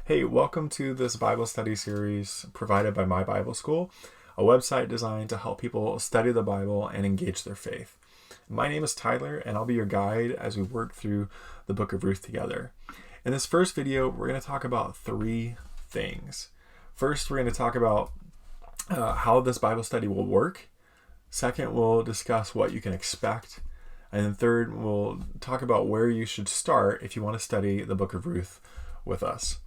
Hey, welcome to this Bible study series provided by My Bible School, a website designed to help people study the Bible and engage their faith. My name is Tyler, and I'll be your guide as we work through the book of Ruth together. In this first video, we're going to talk about three things. First, we're going to talk about how this Bible study will work. Second, we'll discuss what you can expect. And then third, we'll talk about where you should start if you want to study the book of Ruth with us.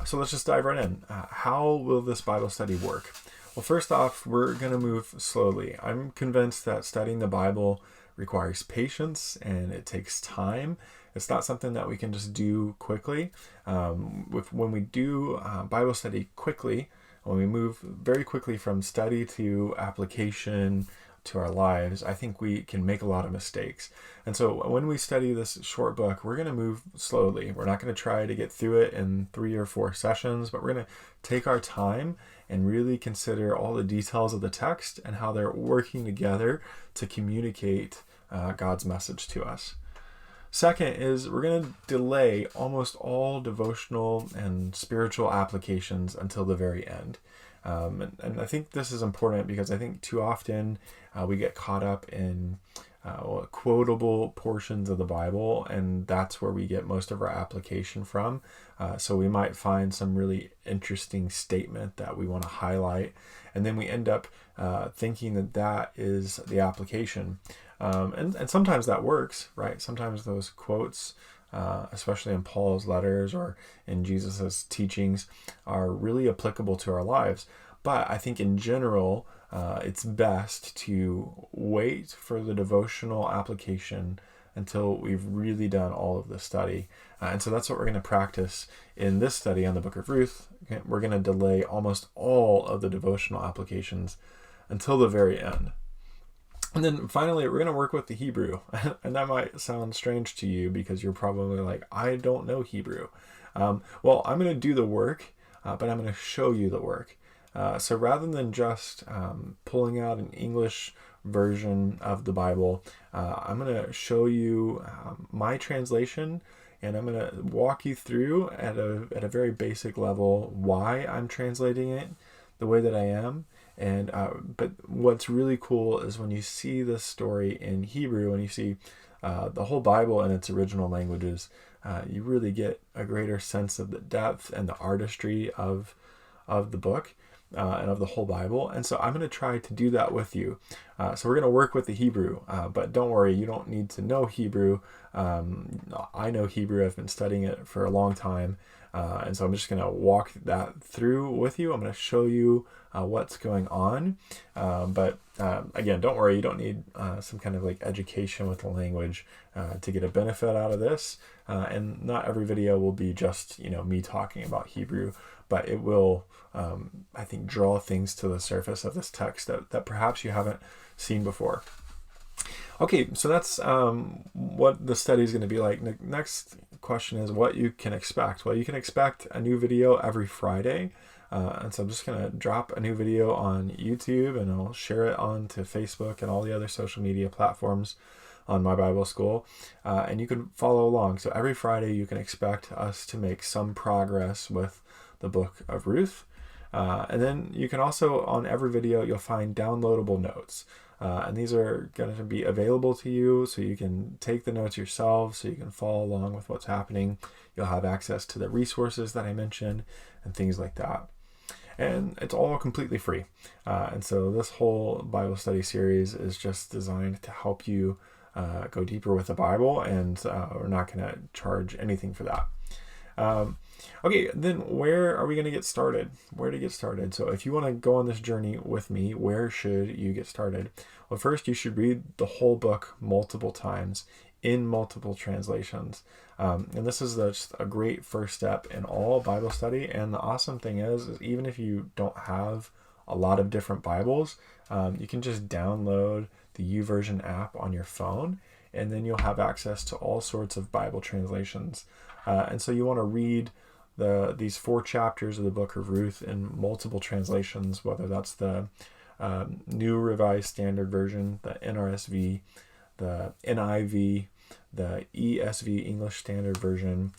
So let's just dive right in. How will this Bible study work? Well, first off, we're going to move slowly. I'm convinced that studying the Bible requires patience and it takes time. It's not something that we can just do quickly. When we do Bible study quickly, when we move very quickly from study to application to our lives, I think we can make a lot of mistakes. And so when we study this short book, we're going to move slowly. We're not going to try to get through it in 3 or 4 sessions, but we're going to take our time and really consider all the details of the text and how they're working together to communicate God's message to us. Second is we're going to delay almost all devotional and spiritual applications until the very end. And I think this is important because I think too often we get caught up in quotable portions of the Bible, and that's where we get most of our application from. So we might find some really interesting statement that we want to highlight, and then we end up thinking that that is the application. And sometimes that works, right? Sometimes those quotes, especially in Paul's letters or in Jesus's teachings, are really applicable to our lives. But I think in general, it's best to wait for the devotional application until we've really done all of the study. And so that's what we're going to practice in this study on the book of Ruth. We're going to delay almost all of the devotional applications until the very end. And then finally, we're going to work with the Hebrew. And that might sound strange to you because you're probably like, I don't know Hebrew. Well, I'm going to do the work, but I'm going to show you the work. So rather than just pulling out an English version of the Bible, I'm going to show you my translation, and I'm going to walk you through at a very basic level why I'm translating it the way that I am. And but what's really cool is when you see this story in Hebrew and you see the whole Bible in its original languages, you really get a greater sense of the depth and the artistry of the book and of the whole Bible. And so I'm going to try to do that with you. So we're going to work with the Hebrew, but don't worry, you don't need to know Hebrew. I know Hebrew. I've been studying it for a long time. And so I'm just going to walk that through with you. I'm going to show you what's going on. But again, don't worry, you don't need some kind of like education with the language to get a benefit out of this. And not every video will be just, me talking about Hebrew, but it will, I think, draw things to the surface of this text that perhaps you haven't seen before. Okay, so that's what the study is going to be like. Next question is what you can expect. Well, you can expect a new video every Friday. And so I'm just going to drop a new video on YouTube, and I'll share it onto Facebook and all the other social media platforms on My Bible School. And you can follow along. So every Friday you can expect us to make some progress with the book of Ruth. And then you can also, on every video, you'll find downloadable notes. And these are going to be available to you so you can take the notes yourself, so you can follow along with what's happening. You'll have access to the resources that I mentioned and things like that. And it's all completely free. And so this whole Bible study series is just designed to help you go deeper with the Bible, and we're not going to charge anything for that. Okay, then where are we going to get started? Where to get started? So if you want to go on this journey with me, where should you get started? Well, first you should read the whole book multiple times in multiple translations. And this is just a great first step in all Bible study. And the awesome thing is even if you don't have a lot of different Bibles, you can just download the YouVersion app on your phone, and then you'll have access to all sorts of Bible translations. And so you want to read these 4 chapters of the book of Ruth in multiple translations, whether that's the New Revised Standard Version, the NRSV, the NIV, the ESV, English Standard Version,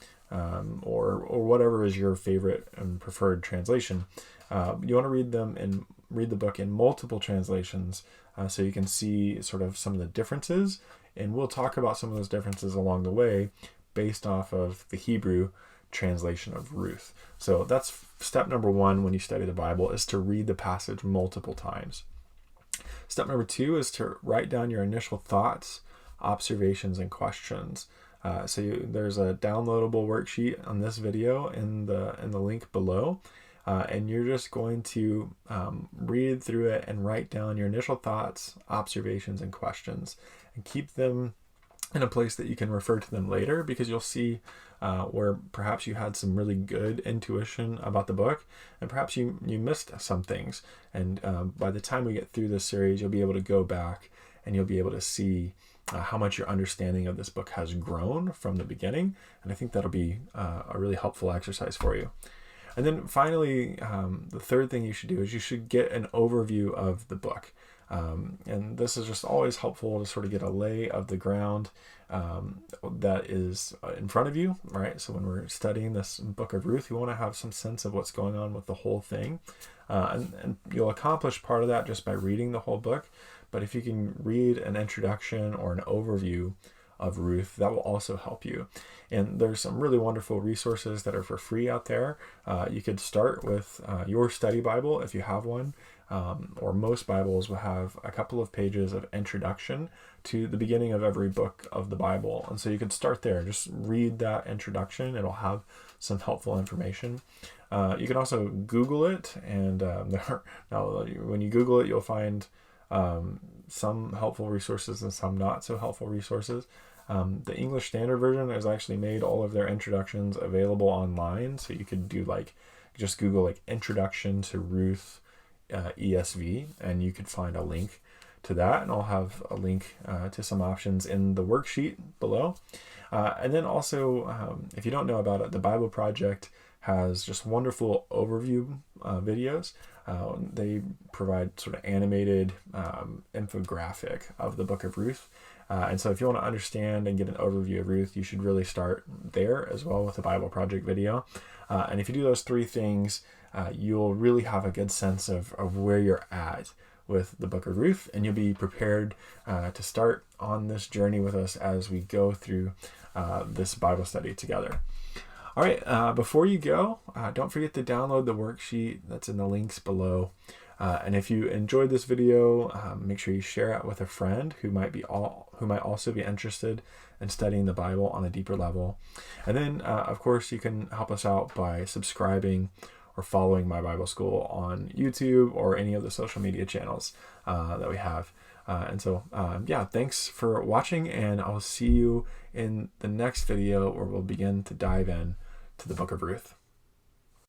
or whatever is your favorite and preferred translation. You want to read the book in multiple translations so you can see sort of some of the differences, and we'll talk about some of those differences along the way based off of the Hebrew translation of Ruth. So that's step number one when you study the Bible, is to read the passage multiple times. Step number two is to write down your initial thoughts, observations, and questions. There's a downloadable worksheet on this video in the link below, and you're just going to read through it and write down your initial thoughts, observations, and questions, and keep them in a place that you can refer to them later, because you'll see where perhaps you had some really good intuition about the book, and perhaps you missed some things. And by the time we get through this series, you'll be able to go back and you'll be able to see how much your understanding of this book has grown from the beginning. And I think that'll be a really helpful exercise for you. And then finally, the third thing you should do is you should get an overview of the book. And this is just always helpful to sort of get a lay of the ground that is in front of you, right? So when we're studying this book of Ruth, you want to have some sense of what's going on with the whole thing. And you'll accomplish part of that just by reading the whole book. But if you can read an introduction or an overview of Ruth, that will also help you. And there's some really wonderful resources that are for free out there. You could start with your study Bible if you have one, or most Bibles will have a couple of pages of introduction to the beginning of every book of the Bible. And so you could start there, just read that introduction. It'll have some helpful information. You can also Google it, and when you Google it, you'll find some helpful resources and some not so helpful resources. The English Standard Version has actually made all of their introductions available online, so you could do just Google Introduction to Ruth ESV, and you could find a link to that, and I'll have a link to some options in the worksheet below. And then also, if you don't know about it, the Bible Project has just wonderful overview videos. They provide sort of animated infographic of the book of Ruth. And so if you want to understand and get an overview of Ruth, you should really start there as well with the Bible Project video. And if you do those three things, you'll really have a good sense of where you're at with the book of Ruth, and you'll be prepared to start on this journey with us as we go through this Bible study together. All right, before you go, don't forget to download the worksheet that's in the links below. And if you enjoyed this video, make sure you share it with a friend who might also be interested in studying the Bible on a deeper level. And then, of course, you can help us out by subscribing or following My Bible School on YouTube or any of the social media channels that we have. Thanks for watching, and I'll see you in the next video where we'll begin to dive in to the book of Ruth.